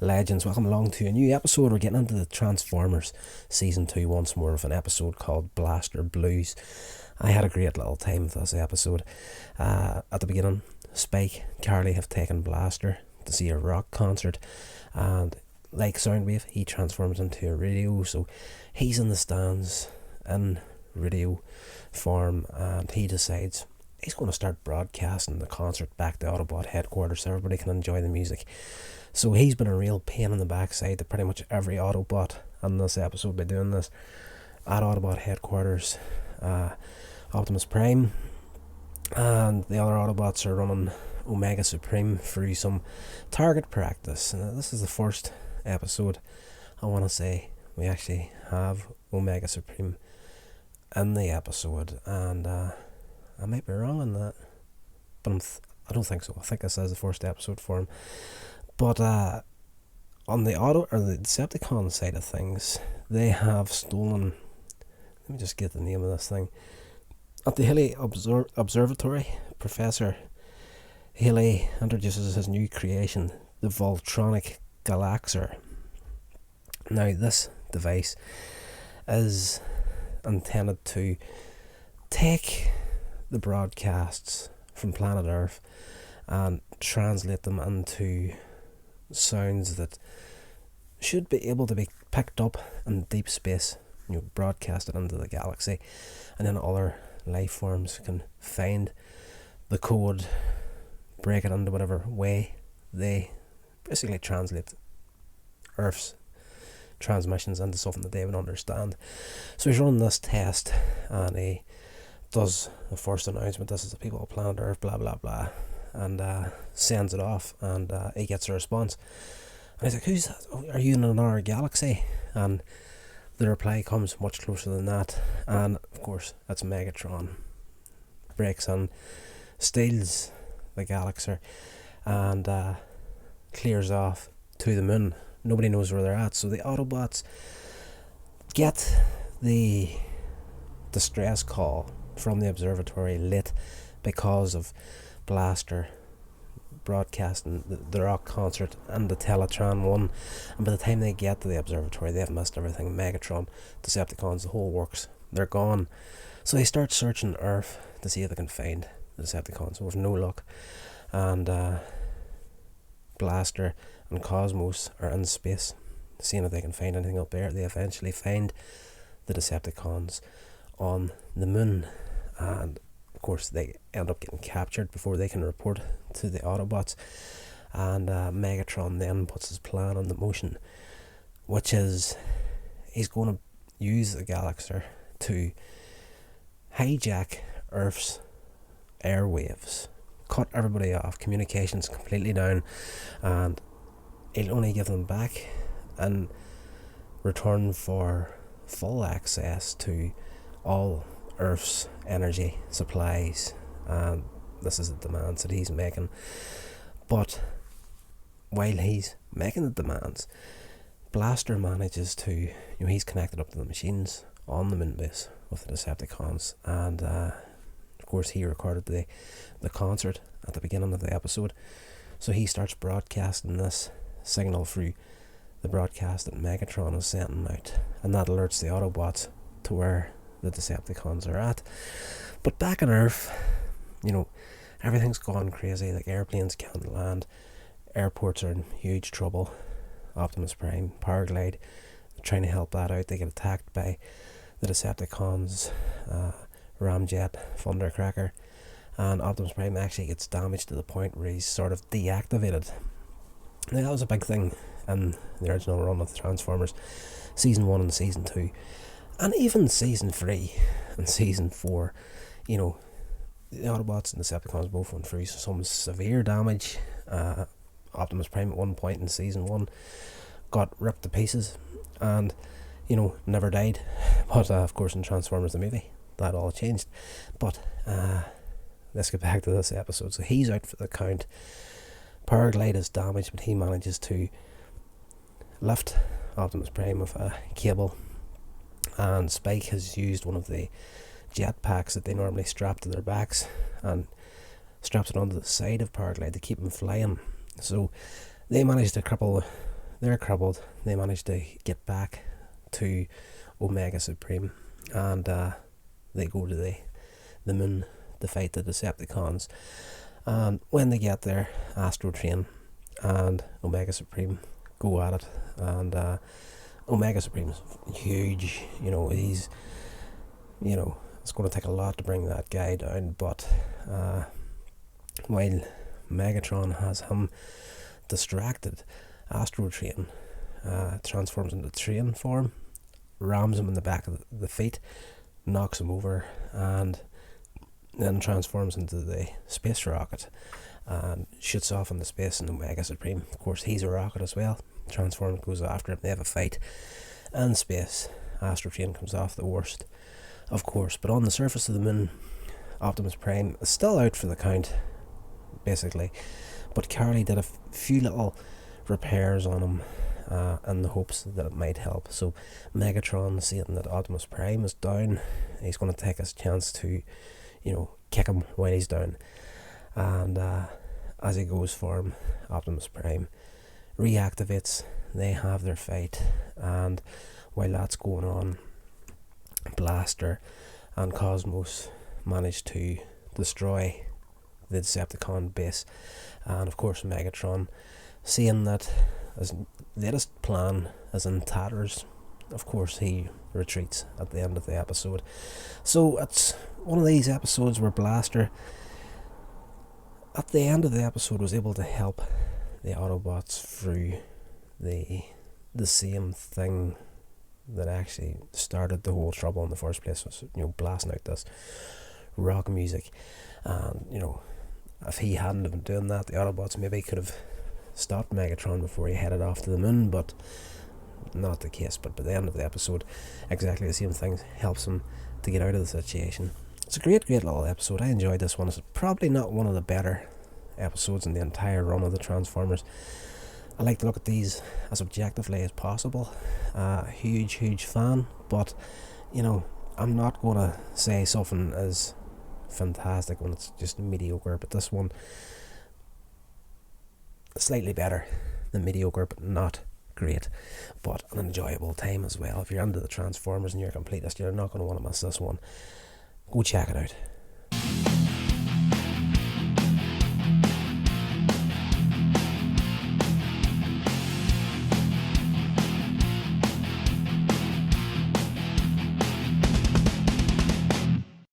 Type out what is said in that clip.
Legends, welcome along to a new episode. We're getting into the Transformers Season 2 once more with an episode called Blaster Blues. I had a great little time with this episode. At the beginning, Spike, Carly have taken Blaster to see a rock concert, and like Soundwave, he transforms into a radio, so he's in the stands in radio form, and he decides he's going to start broadcasting the concert back to Autobot headquarters so everybody can enjoy the music. So he's been a real pain in the backside to pretty much every Autobot in this episode by doing this. At Autobot headquarters, Optimus Prime and the other Autobots are running Omega Supreme through some target practice. This is the first episode, I want to say, we actually have Omega Supreme in the episode, and I might be wrong on that, but I don't think so. I think this is the first episode for him. But on the Decepticon side of things, they have stolen, let me just get the name of this thing. At the Haley Observatory, Professor Haley introduces his new creation, the Voltronic Galaxer. Now, this device is intended to take the broadcasts from planet Earth and translate them into sounds that should be able to be picked up in deep space, broadcasted into the galaxy, and then other life forms can find the code, break it into whatever way they basically translate Earth's transmissions into something that they would understand. So he's running this test, and he does the first announcement: this is the people of planet Earth, blah blah blah, and sends it off, and he gets a response, and he's like, who's that? Oh, are you in another galaxy? And the reply comes much closer than that, and of course it's Megatron. Breaks in, steals the Galaxer, and clears off to the moon. Nobody knows where they're at, so the Autobots get the distress call from the observatory lit because of Blaster broadcasting the rock concert and the Teletran one, and by the time they get to the observatory they have missed everything. Megatron, Decepticons, the whole works, they're gone. So they start searching Earth to see if they can find the Decepticons, with no luck, and Blaster and Cosmos are in space seeing if they can find anything up there. They eventually find the Decepticons on the moon, and of course they end up getting captured before they can report to the Autobots, and Megatron then puts his plan into motion, which is he's going to use the Galaxer to hijack Earth's airwaves, cut everybody off, communications completely down, and he'll only give them back in return for full access to all Earth's energy supplies, and this is the demands that he's making. But while he's making the demands, Blaster manages to, he's connected up to the machines on the moon base with the Decepticons, and of course he recorded the concert at the beginning of the episode, so he starts broadcasting this signal through the broadcast that Megatron is sending out, and that alerts the Autobots to where the Decepticons are at. But back on Earth, everything's gone crazy. Like, airplanes can't land, airports are in huge trouble. Optimus Prime, Powerglide, trying to help that out. They get attacked by the Decepticons, Ramjet, Thundercracker, and Optimus Prime actually gets damaged to the point where he's sort of deactivated. Now, that was a big thing in the original run of the Transformers, Season 1 and Season 2. And even Season 3 and Season 4, the Autobots and Decepticons both went through some severe damage. Optimus Prime at one point in Season 1 got ripped to pieces and, never died. But of course in Transformers the movie, that all changed. But let's get back to this episode. So he's out for the count. Powerglide is damaged, but he manages to lift Optimus Prime with a cable, and Spike has used one of the jetpacks that they normally strap to their backs and straps it onto the side of Powerglide to keep him flying. So they managed to cripple they're crippled. They manage to get back to Omega Supreme, and they go to the moon to fight the Decepticons. And when they get there, Astro Train and Omega Supreme go at it, and Omega Supreme's huge. He's, it's going to take a lot to bring that guy down, but while Megatron has him distracted, Astro Train transforms into train form, rams him in the back of the feet, knocks him over, and then transforms into the space rocket and shoots off into space. And Omega Supreme, of course, he's a rocket as well, transforms, goes after him. They have a fight in space. Astro Train comes off the worst, of course, but on the surface of the moon, Optimus Prime is still out for the count, basically, but Carly did a few little repairs on him in the hopes that it might help. So Megatron, seeing that Optimus Prime is down, he's going to take his chance to kick him while he's down, and as he goes for him, Optimus Prime reactivates. They have their fight, and while that's going on, Blaster and Cosmos manage to destroy the Decepticon base, and of course Megatron, seeing that his latest plan is in tatters, of course he retreats at the end of the episode. So it's one of these episodes where Blaster, at the end of the episode, was able to help the Autobots through the same thing that actually started the whole trouble in the first place, was blasting out this rock music. And if he hadn't have been doing that, the Autobots maybe could have stopped Megatron before he headed off to the moon, but not the case. But by the end of the episode, exactly the same thing helps him to get out of the situation. It's a great little episode. I enjoyed this one. It's probably not one of the better episodes in the entire run of the Transformers. I like to look at these as objectively as possible. Huge fan, but I'm not going to say something is fantastic when it's just mediocre, but this one slightly better than mediocre, but not great, but an enjoyable time as well. If you're into the Transformers and you're a completist, you're not going to want to miss this one. Go check it out.